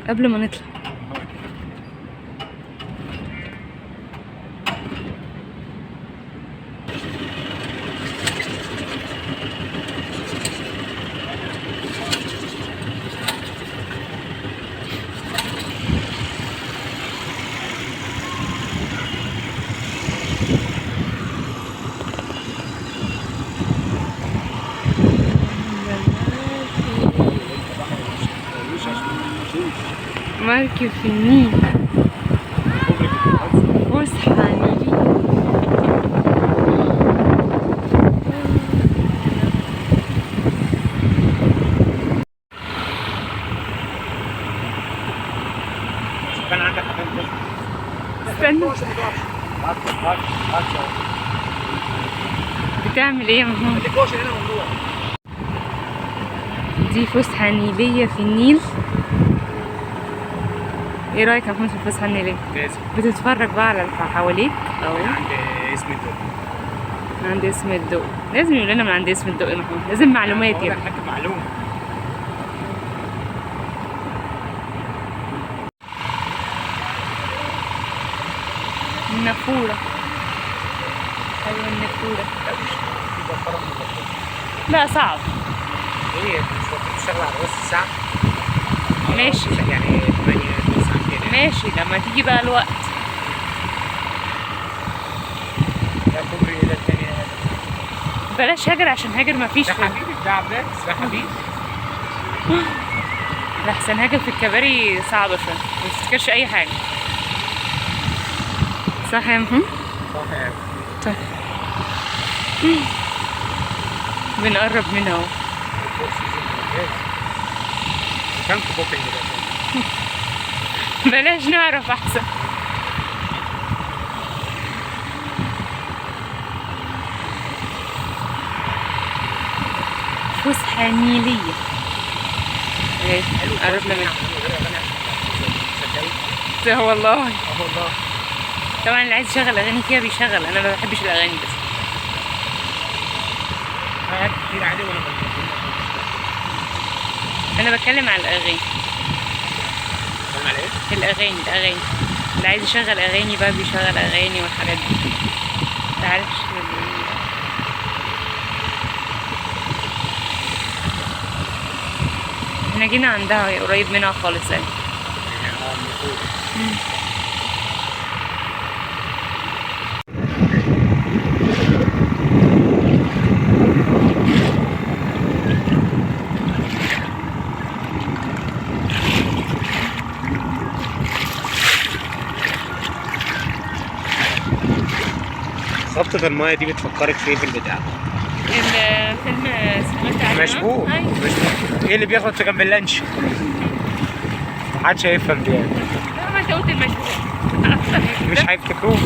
قبل ما نطلع. مركب في النيل، فسحة نيلية. كان عندك حاجة استنى، بتعمل ايه يا محمود؟ دي فسحة نيلية في النيل. ايه رايك يا محمود في الفسحة النيلية؟ لازم. بتتفرج بقى على اللي حواليك اهو. عند اسم الدول. عند اسم الدق، لازم يقول لنا من عند اسم الدق يا محمود، لازم معلومات يعني. يعني. حاجة معلومة. النافورة. ايوه النافورة. لا صعب. ايه مش وقت تشتغل على راس الساعة؟ ماشي يعني 8 9 كده. ماشي لما تيجي بقى الوقت. لا كوبري الى الثانية هذا. بلاش هاجر عشان هاجر مفيش. ده حبيبي بتاع عباس، ده حبيبي. لحسن هاجر في الكباري صعبة شوية، ما تفتكرش أي حاجة. صح يا محمود؟ صح يعني. طيب. بنقرب منها اهو. كم بوكينج ده؟ بلاش نعرف أحسن. فسحة نيلية. ايه قربنا منها. والله. والله. طبعا اللي عايز يشغل أغاني فيها بيشغل، أنا ما بحبش الأغاني بس. كتير عادي ولا أنا بتكلم على الأغاني. بتكلم على ايه؟ الأغاني اللي عايز يشغل أغاني بقى بيشغل أغاني والحاجات دي. متعرفش احنا جينا عندها قريب منها خالص يعني. خبطة المايه دي بتفكرك في ايه في البتاع؟ الفيلم سمعت عنه. مشبوه. أيوة. ايه اللي بيخبط في جنب اللانش؟ محدش هيفهم دي يعني. لا ما انت قلت المشبوه. مش هيفتكروه.